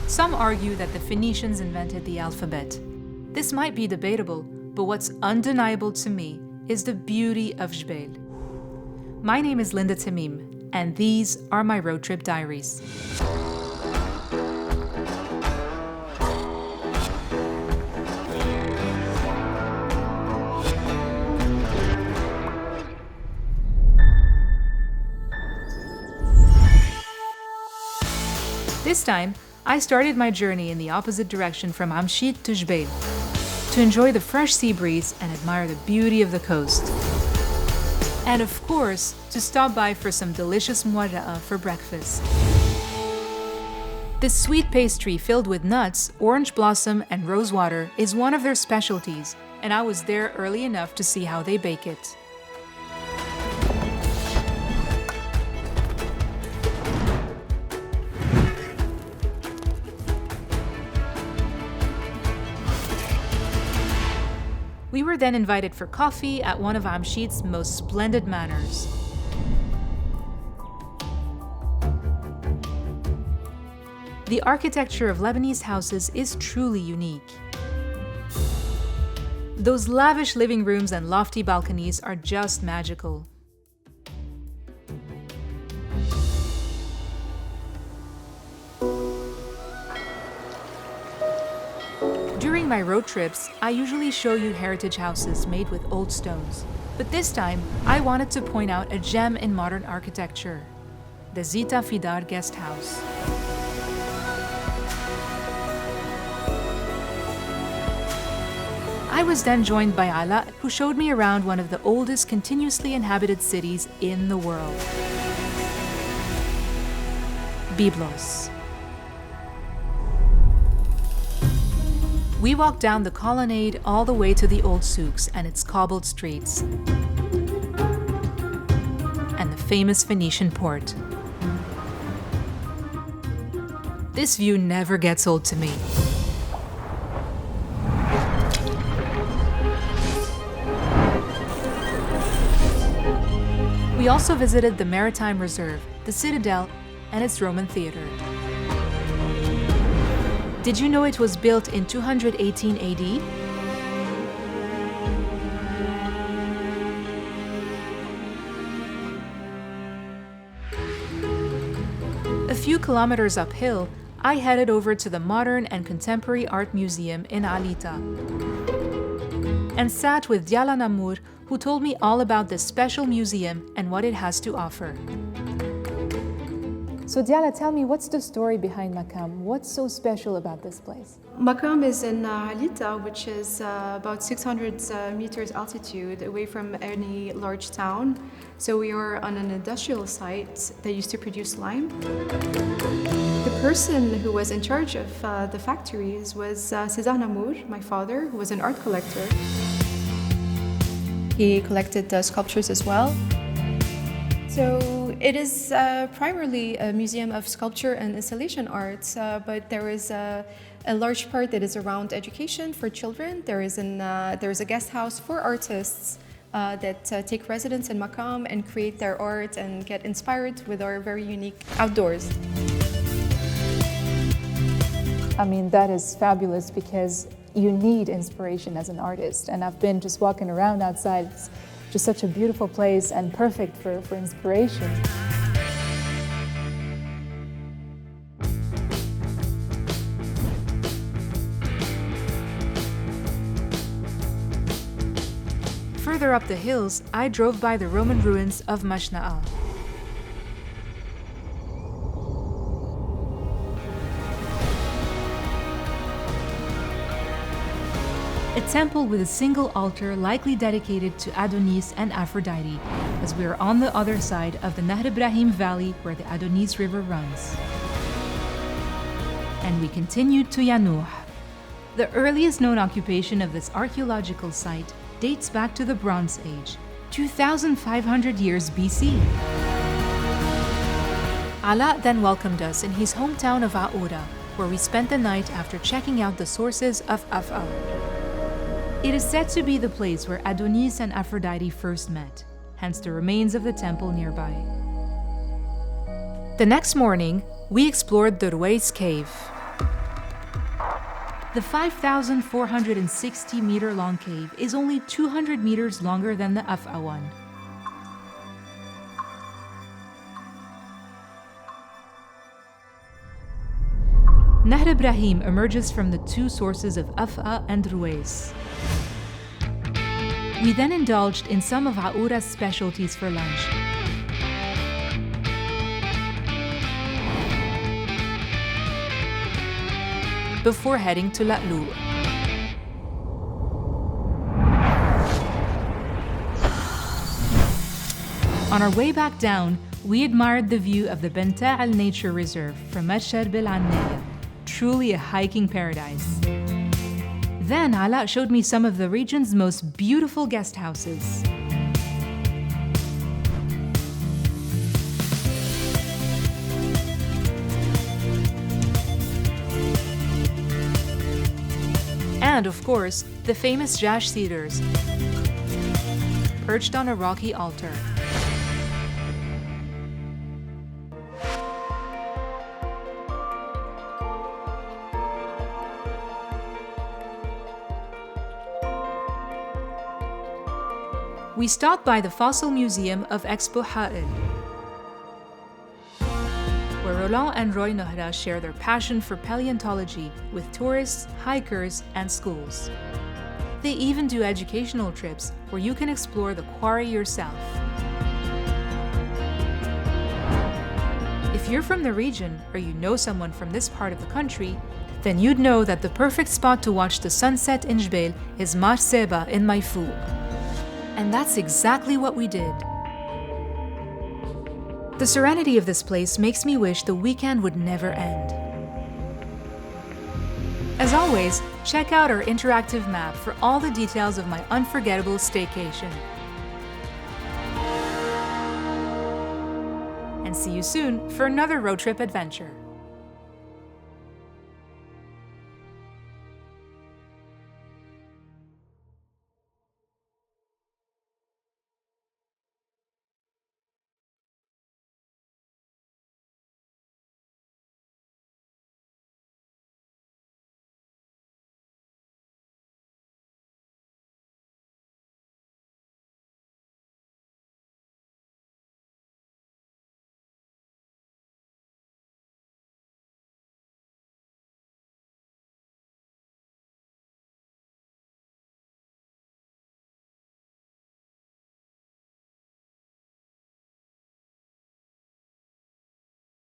Some argue that the Phoenicians invented the alphabet. This might be debatable, but what's undeniable to me is the beauty of Jbeil. My name is Linda Tamim, and these are my Road Trip Diaries. This time, I started my journey in the opposite direction from Amshit to Jbeil, to enjoy the fresh sea breeze and admire the beauty of the coast. And of course, to stop by for some delicious muara'a for breakfast. This sweet pastry filled with nuts, orange blossom, and rose water is one of their specialties, and I was there early enough to see how they bake it. We were then invited for coffee at one of Amshit's most splendid manors. The architecture of Lebanese houses is truly unique. Those lavish living rooms and lofty balconies are just magical. During my road trips, I usually show you heritage houses made with old stones. But this time, I wanted to point out a gem in modern architecture, the Zita Fidar guest house. I was then joined by Ala, who showed me around one of the oldest continuously inhabited cities in the world, Byblos. We walked down the colonnade all the way to the old souks and its cobbled streets, and the famous Phoenician port. This view never gets old to me. We also visited the Maritime Reserve, the Citadel, and its Roman theater. Did you know it was built in 218 AD? A few kilometers uphill, I headed over to the Modern and Contemporary Art Museum in Alita and sat with Diala Namour, who told me all about this special museum and what it has to offer. So Diala, tell me, what's the story behind Makam? What's so special about this place? Makam is in Alita, which is about 600 meters altitude away from any large town. So we are on an industrial site that used to produce lime. The person who was in charge of the factories was César Namour, my father, who was an art collector. He collected sculptures as well. So it is primarily a museum of sculpture and installation arts, but there is a large part that is around education for children. There is a guest house for artists that take residence in Makam and create their art and get inspired with our very unique outdoors. I mean, that is fabulous because you need inspiration as an artist. And I've been just walking around outside. It's just such a beautiful place and perfect for inspiration. Further up the hills, I drove by the Roman ruins of Mashna'al. A temple with a single altar likely dedicated to Adonis and Aphrodite, as we are on the other side of the Nahr Ibrahim Valley where the Adonis River runs. And we continued to Yanuh. The earliest known occupation of this archaeological site dates back to the Bronze Age, 2,500 years BC. Ala then welcomed us in his hometown of Aoura, where we spent the night after checking out the sources of Afqa. It is said to be the place where Adonis and Aphrodite first met, hence the remains of the temple nearby. The next morning, we explored the Ruwais cave. The 5,460-meter-long cave is only 200 meters longer than the Afqa one. Nahr Ibrahim emerges from the two sources of Afqa and Ruwais. We then indulged in some of Aoura's specialties for lunch. Before heading to La'lu. On our way back down, we admired the view of the Benta Al Nature Reserve from Charbel al-Naya. Truly a hiking paradise. Then Ala showed me some of the region's most beautiful guest houses. And of course, the famous Jash cedars, perched on a rocky altar. We stopped by the Fossil Museum of Expo Ha'il, where Roland and Roy Nohra share their passion for paleontology with tourists, hikers, and schools. They even do educational trips where you can explore the quarry yourself. If you're from the region or you know someone from this part of the country, then you'd know that the perfect spot to watch the sunset in Jbeil is Mar Seba in Mayfou. And that's exactly what we did. The serenity of this place makes me wish the weekend would never end. As always, check out our interactive map for all the details of my unforgettable staycation. And see you soon for another road trip adventure.